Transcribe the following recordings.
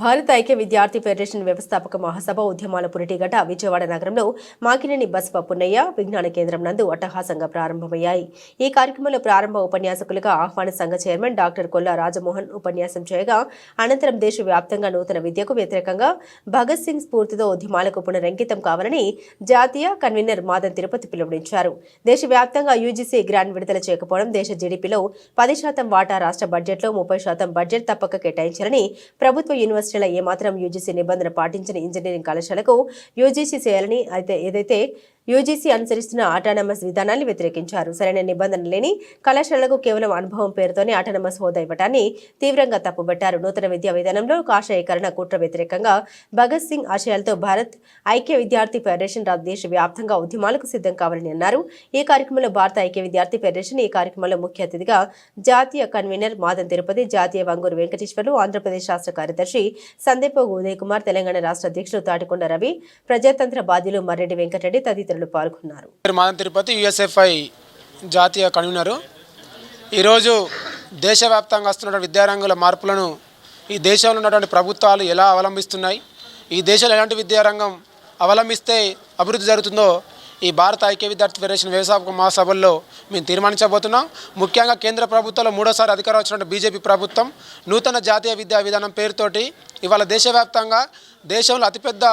భారత ఐక్య విద్యార్థి ఫెడరేషన్ వ్యవస్థాపక మహాసభ ఉద్యమాల పురిటిగడ్డ విజయవాడ నగరంలో మాకినేని బసవ పున్నయ్య విజ్ఞాన కేంద్రం నందు అట్టహాసంగా ప్రారంభమయ్యాయి. ఈ కార్యక్రమంలో ప్రారంభ ఉపన్యాసకులుగా ఆహ్వాన సంఘ చైర్మన్ డాక్టర్ కొల్లా రాజమోహన్ ఉపన్యాసం చేయగా, అనంతరం దేశవ్యాప్తంగా నూతన విద్యకు వ్యతిరేకంగా భగత్ సింగ్ స్ఫూర్తితో ఉద్యమాలకు పునరంకితం కావాలని జాతీయ కన్వీనర్ మాదన్ తిరుపతి పిలుపునిచ్చారు. దేశవ్యాప్తంగా యూజీసీ గ్రాంట్ విడుదల చేయకపోవడం, దేశ జీడీపీలో 10% వాటా, రాష్ట్ర బడ్జెట్లో 30% బడ్జెట్ తప్పక కేటాయించాలని, ప్రభుత్వ యూనివర్సిటీల ఏమాత్రం యూజీసీ నిబంధన పాటించిన ఇంజనీరింగ్ కళాశాలకు యూజీసీ చేయాలని ఏదైతే యూజీసీ అనుసరిస్తున్న ఆటానమస్ విధానాన్ని వ్యతిరేకించారు. సరైన నిబంధనలు లేని కళాశాలలకు కేవలం అనుభవం పేరుతోనే ఆటానమస్ హోదా ఇవ్వడాన్ని తీవ్రంగా తప్పుబట్టారు. నూతన విద్యా విధానంలో కాషాయీకరణ కుట్ర వ్యతిరేకంగా భగత్ సింగ్ ఆశయాలతో భారత్ ఐక్య విద్యార్థి ఫెడరేషన్ దేశవ్యాప్తంగా ఉద్యమాలకు సిద్ధం కావాలని అన్నారు. ఈ కార్యక్రమంలో భారత ఐక్య విద్యార్థి ఫెడరేషన్ ఈ కార్యక్రమంలో ముఖ్య అతిథిగా జాతీయ కన్వీనర్ మాదన్ తిరుపతి, జాతీయ వంగూరు వెంకటేశ్వర్లు, ఆంధ్రప్రదేశ్ రాష్ట్ర కార్యదర్శి సందీప్ ఉదయ్ కుమార్, తెలంగాణ రాష్ట్ర అధ్యక్షులు తాటికొండ రవి, ప్రజాతంత్ర బాధ్యులు మర్రెడ్డి వెంకటరెడ్డి తదితరులు పాల్గొన్నారు. మాదన్ తిరుపతి యూఎస్ఎఫ్ఐ జాతీయ కన్వీనరు. ఈరోజు దేశవ్యాప్తంగా వస్తున్న విద్యారంగుల మార్పులను ఈ దేశంలో ఉన్నటువంటి ప్రభుత్వాలు ఎలా అవలంబిస్తున్నాయి, ఈ దేశంలో ఎలాంటి విద్యారంగం అవలంబిస్తే అభివృద్ధి జరుగుతుందో ఈ భారత ఐక్య విద్యార్థి ఫెడరేషన్ వ్యవస్థాపక మహాసభల్లో మేము తీర్మానించబోతున్నాం. ముఖ్యంగా కేంద్ర ప్రభుత్వంలో మూడోసారి అధికారం వచ్చినటువంటి బీజేపీ ప్రభుత్వం నూతన జాతీయ విద్యా విధానం పేరుతోటి ఇవాళ దేశవ్యాప్తంగా దేశంలో అతిపెద్ద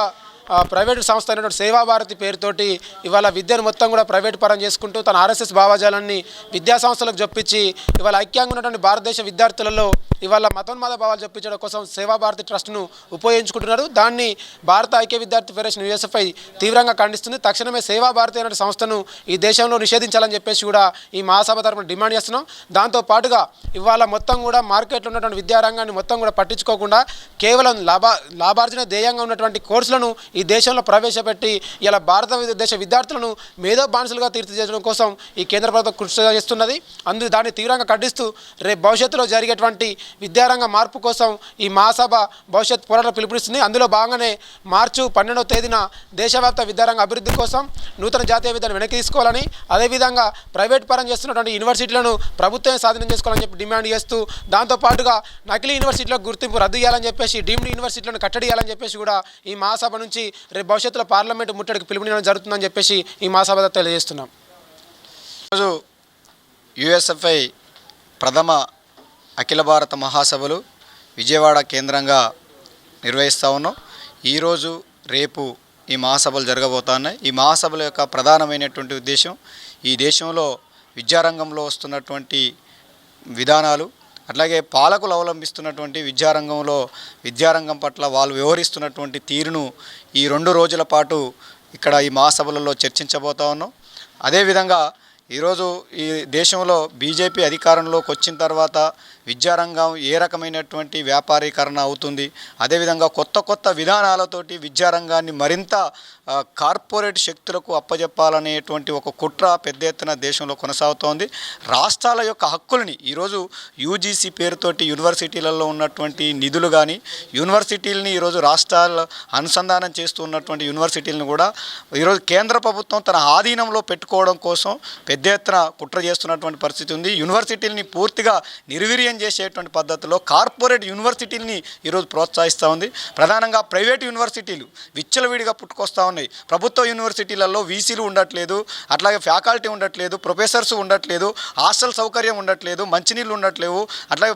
ప్రైవేటు సంస్థ అయినటువంటి సేవాభారతి పేరుతోటి ఇవాళ విద్యను మొత్తం కూడా ప్రైవేటు పరం చేసుకుంటూ తన ఆర్ఎస్ఎస్ భావజాలాన్ని విద్యా సంస్థలకు జొప్పించి ఇవాళ ఐక్యంగా ఉన్నటువంటి భారతదేశ విద్యార్థులలో ఇవాళ మతోన్మాద భావాలు జొప్పించడం కోసం సేవాభారతి ట్రస్ట్ను ఉపయోగించుకుంటున్నారు. దాన్ని భారత ఐక్య విద్యార్థి ఫెడరేషన్ యూఎస్ఎఫ్ఐ తీవ్రంగా ఖండిస్తుంది. తక్షణమే సేవాభారతి అనే సంస్థను ఈ దేశంలో నిషేధించాలని చెప్పేసి కూడా ఈ మహాసభ తరపున డిమాండ్ చేస్తున్నాం. దాంతోపాటుగా ఇవాళ మొత్తం కూడా మార్కెట్లో ఉన్నటువంటి విద్యారంగాన్ని మొత్తం కూడా పట్టించుకోకుండా కేవలం లాభార్జన ధ్యేయంగా ఉన్నటువంటి కోర్సులను ఈ దేశంలో ప్రవేశపెట్టి ఇలా భారతదేశ విద్యార్థులను మేధో బానిసలుగా తీర్చిదిద్దడం కోసం ఈ కేంద్ర ప్రభుత్వం కృషి చేస్తున్నది. దాన్ని తీవ్రంగా ఖండిస్తూ రేపు భవిష్యత్తులో జరిగేటువంటి విద్యారంగ మార్పు కోసం ఈ మహాసభ భవిష్యత్ పోరాటం పిలుపునిస్తుంది. అందులో భాగంగానే మార్చి 12వ తేదీన దేశవ్యాప్త విద్యారంగ అభివృద్ధి కోసం నూతన జాతీయ విధానం వెనక్కి తీసుకోవాలని, అదేవిధంగా ప్రైవేట్ పరం చేస్తున్నటువంటి యూనివర్సిటీలను ప్రభుత్వమే స్వాధీనం చేసుకోవాలని చెప్పి డిమాండ్ చేస్తూ, దాంతోపాటుగా నకిలీ యూనివర్సిటీలకు గుర్తింపు రద్దు చేయాలని చెప్పేసి, డీమ్డ్ యూనివర్సిటీలను కట్టడియాలని చెప్పేసి కూడా ఈ మహాసభ నుంచి రేపు భవిష్యత్తులో పార్లమెంటు ముట్టడికి పిలుపునివ్వడం జరుగుతుందని చెప్పేసి ఈ మహాసభ తెలియజేస్తున్నాం. ఈరోజు యుఎస్ఎఫ్ఐ ప్రథమ అఖిల భారత మహాసభలు విజయవాడ కేంద్రంగా నిర్వహిస్తూ ఉన్నాం. ఈరోజు రేపు ఈ మహాసభలు జరగబోతున్నాయి. ఈ మహాసభల యొక్క ప్రధానమైనటువంటి ఉద్దేశం ఈ దేశంలో విద్యారంగంలో వస్తున్నటువంటి విధానాలు, అట్లాగే పాలకులు అవలంబిస్తున్నటువంటి విద్యారంగం పట్ల వాళ్ళు వ్యవహరిస్తున్నటువంటి తీరును ఈ 2 రోజుల పాటు ఇక్కడ ఈ మహాసభలలో చర్చించబోతా ఉన్నాం. అదేవిధంగా ఈరోజు ఈ దేశంలో బీజేపీ అధికారంలోకి వచ్చిన తర్వాత విద్యారంగం ఏ రకమైనటువంటి వ్యాపారీకరణ అవుతుంది, అదేవిధంగా కొత్త విధానాలతోటి విద్యారంగాన్ని మరింత కార్పొరేట్ శక్తులకు అప్పజెప్పాలనేటువంటి ఒక కుట్ర పెద్ద ఎత్తున దేశంలో కొనసాగుతోంది. రాష్ట్రాల యొక్క హక్కుల్ని ఈరోజు యూజీసీ పేరుతోటి యూనివర్సిటీలలో ఉన్నటువంటి నిధులు కానీ, యూనివర్సిటీలని ఈరోజు రాష్ట్రాల అనుసంధానం చేస్తూ ఉన్నటువంటి యూనివర్సిటీలను కూడా ఈరోజు కేంద్ర ప్రభుత్వం తన ఆధీనంలో పెట్టుకోవడం కోసం పెద్ద ఎత్తున కుట్ర చేస్తున్నటువంటి పరిస్థితి ఉంది. యూనివర్సిటీలని పూర్తిగా నిర్వీర్యం చేసేటువంటి పద్ధతిలో కార్పొరేట్ యూనివర్సిటీలని ఈరోజు ప్రోత్సహిస్తూ ఉంది. ప్రధానంగా ప్రైవేట్ యూనివర్సిటీలు విచ్చలవిడిగా పుట్టుకొస్తూ ఉన్నాయి. ప్రభుత్వ యూనివర్సిటీలలో వీసీలు ఉండట్లేదు, అట్లాగే ఫ్యాకల్టీ ఉండట్లేదు, ప్రొఫెసర్స్ ఉండట్లేదు, హాస్టల్ సౌకర్యం ఉండట్లేదు, మంచినీళ్ళు ఉండట్లేవు, అట్లాగే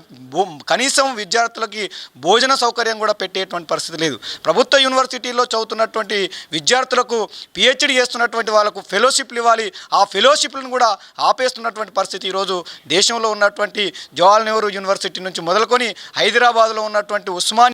కనీసం విద్యార్థులకి భోజన సౌకర్యం కూడా పెట్టేటువంటి పరిస్థితి లేదు. ప్రభుత్వ యూనివర్సిటీల్లో చదువుతున్నటువంటి విద్యార్థులకు పిహెచ్డి చేస్తున్నటువంటి వాళ్ళకు ఫెలోషిప్లు ఇవ్వాలి, ఆ ఫెలోషిప్లను కూడా ఆపేస్తున్నటువంటి పరిస్థితి ఈరోజు దేశంలో ఉన్నటువంటి జవహర్లాల్ నెహ్రూ యూనివర్సిటీ నుంచి మొదలుకొని హైదరాబాద్లో ఉన్నటువంటి ఉస్మానియా